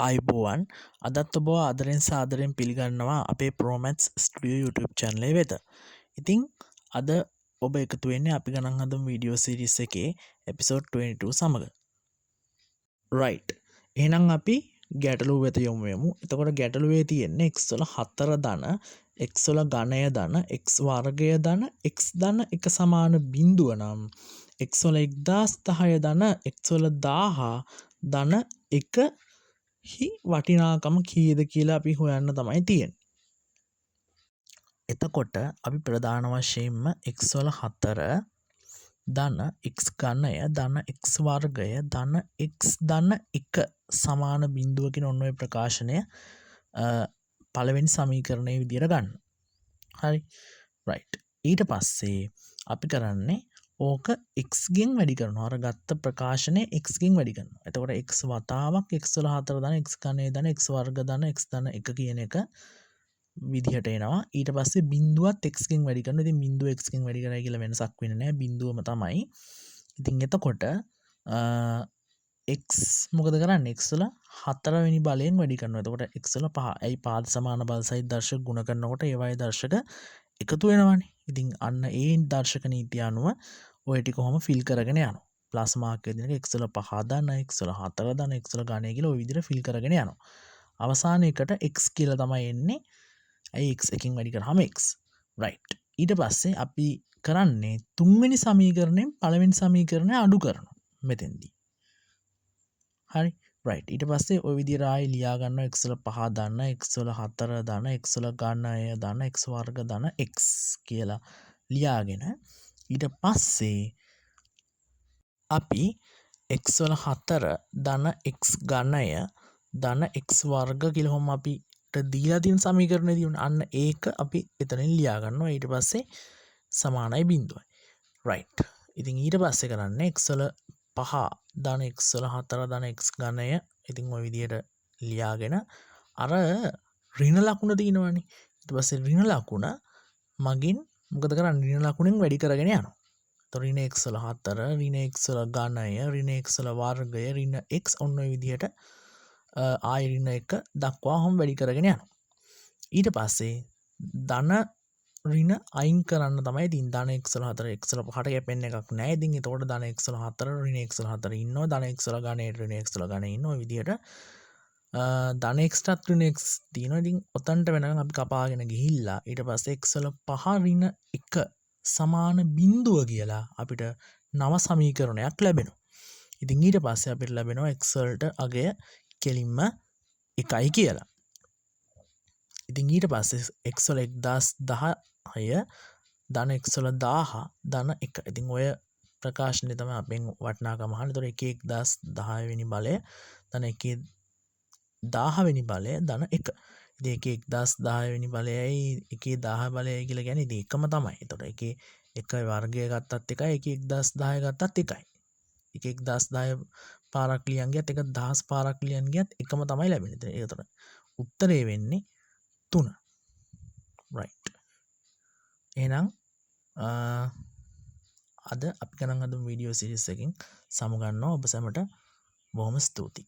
ආයිබෝවන් අදත් ඔබ ආදරෙන් සාදරයෙන් පිළිගන්නවා අපේ ප්‍රෝමැට්ස් ස්ටඩියෝ YouTube චැනලේ වෙත. ඉතිං අද ඔබ එකතු වෙන්නේ අපි ගණන් හදමු වීඩියෝ සිරිස් එකේ එපිසෝඩ් 22 සමඟ. රයිට්. එහෙනම් අපි ගැටලුව වෙත යොමු වෙමු. එතකොට ගැටලුවේ තියෙන්නේ x වල 4 ධන x වල ඝනය ධන x වර්ගය ධන x ධන 1 සමාන බිඳුව නම් x වල 1010 ධන x වල 1000 ධන 1 හි වටිනාකම කීයද කියලා අපි හොයන්න තමයි තියෙන්නේ. එතකොට අපි ප්‍රධාන වශයෙන්ම x වල 4 ධන x ඝනය ධන x වර්ගය ධන x ධන 1 සමාන බිඳුව කියන ඔන්න ඔය ප්‍රකාශනය පළවෙනි සමීකරණයේ විදිහට ගන්න. හරි. රයිට්. ඊට පස්සේ අපි කරන්නේ ඕක x ගෙන් වැඩි කරනවා. අර ගත්ත ප්‍රකාශනය x ගෙන් වැඩි කරනවා. එතකොට x වතාවක් x වල 4 ධන x ඝනය ධන x වර්ග ධන x ධන 1 කියන එක විදිහට එනවා. ඊට පස්සේ බිඳුවත් x ගෙන් වැඩි කරනවා. ඉතින් බිඳුව x ගෙන් වැඩි කරයි කියලා වෙනසක් වෙන්නේ නැහැ. බිඳුවම තමයි. ඉතින් එතකොට x මොකද කරන්නේ? x වල 4 වෙනි බලයෙන් වැඩි කරනවා. එතකොට x වල 5. ඇයි පාද සමාන බල සහිත දර්ශක ගුණ කරනකොට ඒවායේ දර්ශක එකතු වෙනවනේ. ඉතින් අන්න ඒ දර්ශක නීතිය අනුව ඔය ටික කොහොම ෆිල් කරගෙන යනවා. ප්ලස් මාක් එක දෙනක x වල 5 ධන x වල 4 ධන x වල ඝනය කියලා ওই විදිහට ෆිල් කරගෙන යනවා. අවසානයේකට x කියලා තමයි එන්නේ. ඇයි x එකකින් වැඩි කරාම x. රයිට්. ඊට පස්සේ අපි කරන්නේ තුන්වෙනි සමීකරණයෙන් පළවෙනි සමීකරණය අඩු කරනවා මෙතෙන්දී. හරි. රයිට්. ඊට පස්සේ ওই විදිහට ආයි ලියා ගන්නවා x වල 5 ධන x වල 4 ධන x වල ඝනය ධන x වර්ග ධන x කියලා ලියාගෙන ඊට පස්සේ අපි x වල 4 ධන x ඝනය ධන x වර්ග කියලා කොහොම අපිට දීලා තියෙන සමීකරණය දිනුනේ අන්න ඒක අපි එතනින් ලියා ගන්නවා. ඊට පස්සේ සමානයි බිඳුවයි. රයිට්. ඉතින් ඊට පස්සේ කරන්නේ x වල 5 ධන x වල 4 ධන x ඝනය ඉතින් ওই විදිහට ලියාගෙන අර ඍණ ලකුණ තියෙනවනේ. ඊට පස්සේ ඍණ ලකුණ මගින් මොකද කරන්නේ? ඍණ ලකුණෙන් වැඩි කරගෙන යනවා. ඍණ x වල 4 ඍණ x වල ඝනය ඍණ x වල වර්ගය ඍණ x ඔන්න ඔය විදිහට ආයි ඍණ 1 දක්වා හොම් වැඩි කරගෙන යනවා. ඊට පස්සේ ධන ඍණ අයින් කරන්න තමයි ඉතින් ධන x වල 4 x වල 5ට කැපෙන්න එකක් නැහැ. ඉතින් එතකොට ධන x වල 4 ඍණ x වල 4 ඉන්නවා. ධන x වල ඝනය ඍණ x වල ඝනය ඉන්නවා. ඔය විදිහට ධන x ටත් ඍණ x තියෙනවා. ඉතින් ඔතනට වෙනකන් අපි කපාගෙන ගිහිල්ලා ඊට පස්සේ x වල 5 ඍණ 1 සමාන බිඳුව කියලා අපිට නව සමීකරණයක් ලැබෙනවා. ඉතින් ඊට පස්සේ අපිට ලැබෙනවා x වලට අගය කෙලින්ම 1යි කියලා. ඉතින් ඊට පස්සේ x වල 1010 ධන x වල 1000 ධන 1. ඉතින් ඔය ප්‍රකාශනය තමයි අපෙන් වටිනාකම අහන්නේ. ඒතකොට 1 1010 වෙනි බලය ධන 1 1000 වෙනි බලය ධන 1. ඉතින් 1 1010 වෙනි බලයයි 1 10 බලයයි කියලා කියන්නේ ඉතින් එකම තමයි. ඒතකොට 1 වර්ගය ගත්තත් එකයි 1 1010 ගත්තත් එකයි. 1 1010 පාරක් ලියන් ගියත් 1 1000 පාරක් ලියන් ගියත් එකම තමයි ලැබෙන්නේ. ඒතකොට උත්තරේ වෙන්නේ 3. රයිට්. එහෙනම් අද අපි ගණන් හදමු වීඩියෝ සිරිස් එකකින් සමුගන්නවා. ඔබ සැමට බොහොම ස්තුතියි.